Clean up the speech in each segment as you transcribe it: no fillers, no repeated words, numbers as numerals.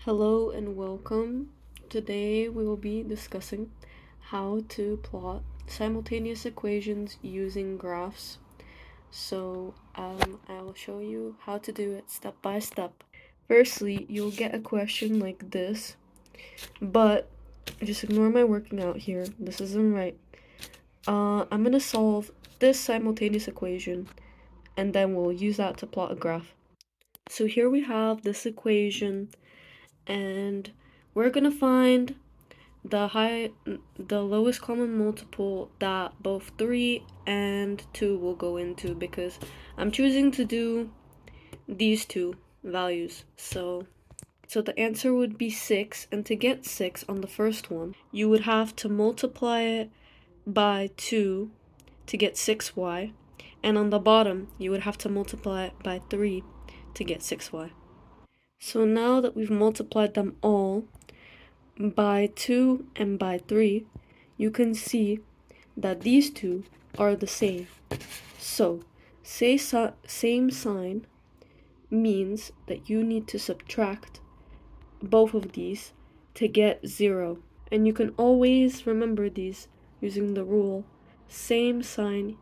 Hello and welcome. Today we will be discussing how to plot simultaneous equations using graphs. I will show you how to do it step by step. Firstly, you'll get a question like this, but just ignore my working out here. This isn't right. I'm gonna solve this simultaneous equation, and then we'll use that to plot a graph. So here we have this equation, and we're gonna find the lowest common multiple that both 3 and 2 will go into, because I'm choosing to do these two values. So the answer would be 6, and to get 6 on the first one, you would have to multiply it by 2 to get 6y, and on the bottom, you would have to multiply it by 3 to get 6y. So now that we've multiplied them all by 2 and by 3, you can see that these two are the same. So, same sign means that you need to subtract both of these to get 0. And you can always remember these using the rule same sign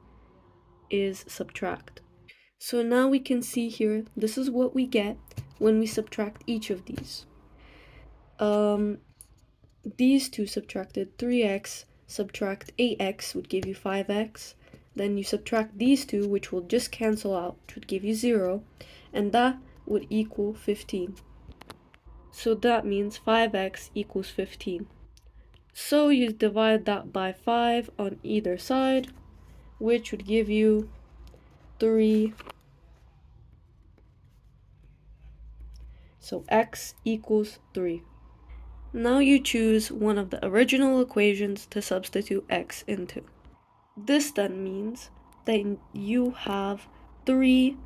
is subtract. So now we can see here, this is what we get when we subtract each of these. These two subtracted 3x, subtract 8x would give you 5x. Then you subtract these two, which will just cancel out, which would give you 0, and that would equal 15. So that means 5x equals 15. So you divide that by 5 on either side, which would give you 3. So x equals 3. Now you choose one of the original equations to substitute x into. This then means that you have 3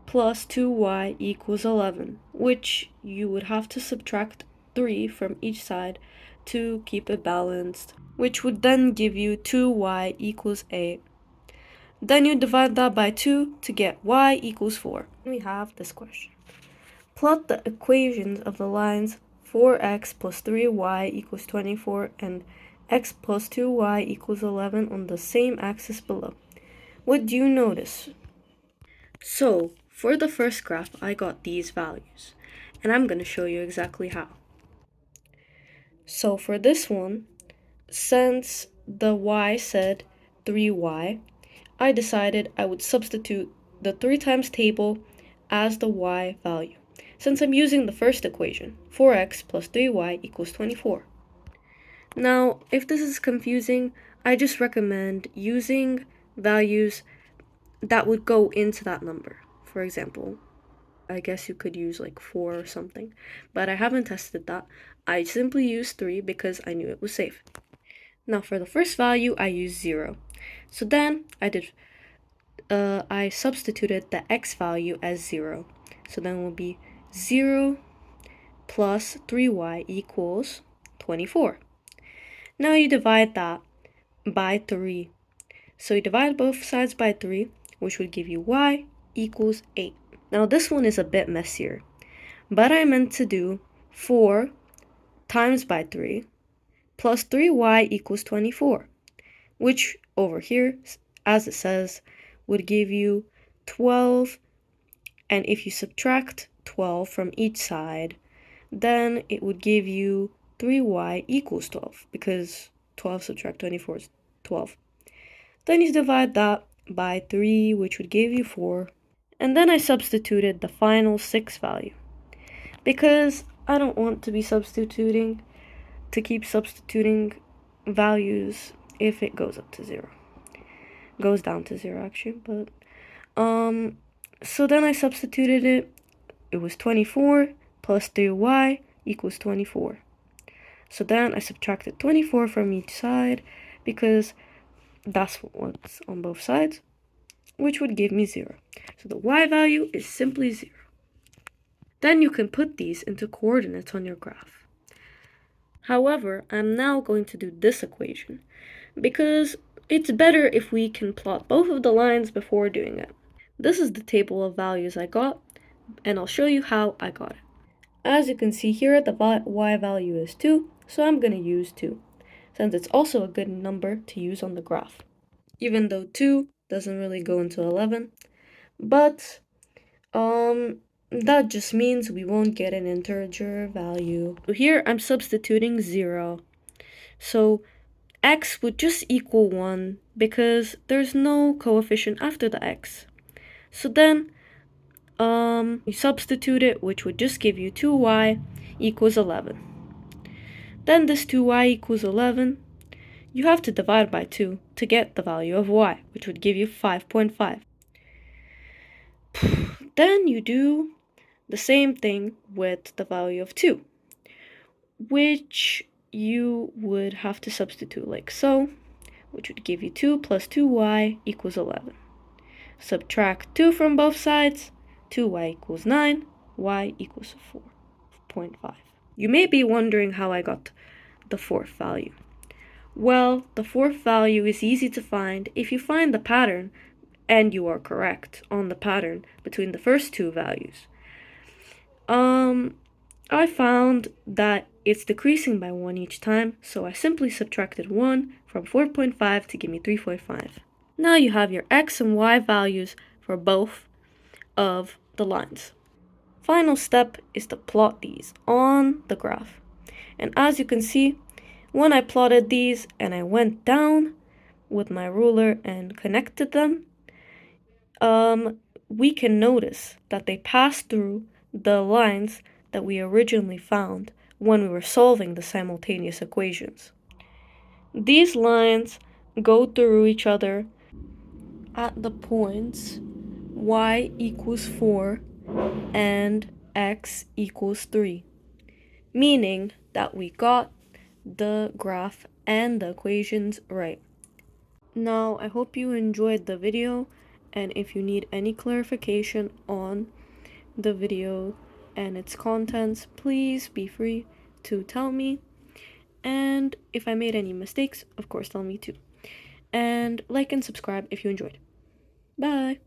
plus 2y equals 11, which you would have to subtract 3 from each side to keep it balanced, which would then give you 2y equals 8. Then you divide that by 2 to get y equals 4. We have this question. Plot the equations of the lines 4x plus 3y equals 24 and x plus 2y equals 11 on the same axis below. What do you notice? So, for the first graph, I got these values, and I'm going to show you exactly how. So for this one, since the y said 3y, I decided I would substitute the 3 times table as the y value, since I'm using the first equation, 4x plus 3y equals 24. Now, if this is confusing, I just recommend using values that would go into that number. For example, I guess you could use like 4 or something, but I haven't tested that. I simply used 3 because I knew it was safe. Now for the first value, I used 0. So then I substituted the x value as 0. So then it will be 0 plus 3y equals 24. Now you divide that by 3. So you divide both sides by 3, which would give you y equals 8. Now this one is a bit messier, but I meant to do 4 times by 3 plus 3y equals 24, which over here, as it says, would give you 12, and if you subtract 12 from each side, then it would give you 3y equals 12, because 12 subtract 24 is 12. Then you divide that by 3, which would give you 4, and then I substituted the final 6 value, because I don't want to keep substituting values if it goes up to 0. Goes down to 0 actually, but so then I substituted it. It was 24 plus 3y equals 24. So then I subtracted 24 from each side, because that's what's on both sides, which would give me 0. So the y value is simply 0. Then you can put these into coordinates on your graph. However, I'm now going to do this equation, because it's better if we can plot both of the lines before doing it. This is the table of values I got, and I'll show you how I got it. As you can see here, the y value is 2, so I'm going to use 2, since it's also a good number to use on the graph. Even though 2 doesn't really go into 11, but that just means we won't get an integer value. So here I'm substituting 0. So x would just equal 1 because there's no coefficient after the x. So then you substitute it, which would just give you 2y equals 11. Then this 2y equals 11, you have to divide by 2 to get the value of y, which would give you 5.5. Then you do the same thing with the value of 2, which you would have to substitute like so, which would give you 2 plus 2y equals 11. Subtract 2 from both sides, 2y equals 9, y equals 4.5. You may be wondering how I got the fourth value. Well, the fourth value is easy to find if you find the pattern and you are correct on the pattern between the first two values. I found that it's decreasing by 1 each time, so I simply subtracted 1 from 4.5 to give me 3.5. Now you have your x and y values for both of the lines. Final step is to plot these on the graph. And as you can see, when I plotted these and I went down with my ruler and connected them, we can notice that they pass through the lines that we originally found when we were solving the simultaneous equations. These lines go through each other at the points y equals 4 and x equals 3, meaning that we got the graph and the equations right. Now, I hope you enjoyed the video, and if you need any clarification on the video and its contents, please be free to tell me. And if I made any mistakes, of course, tell me too. And like and subscribe if you enjoyed. Bye!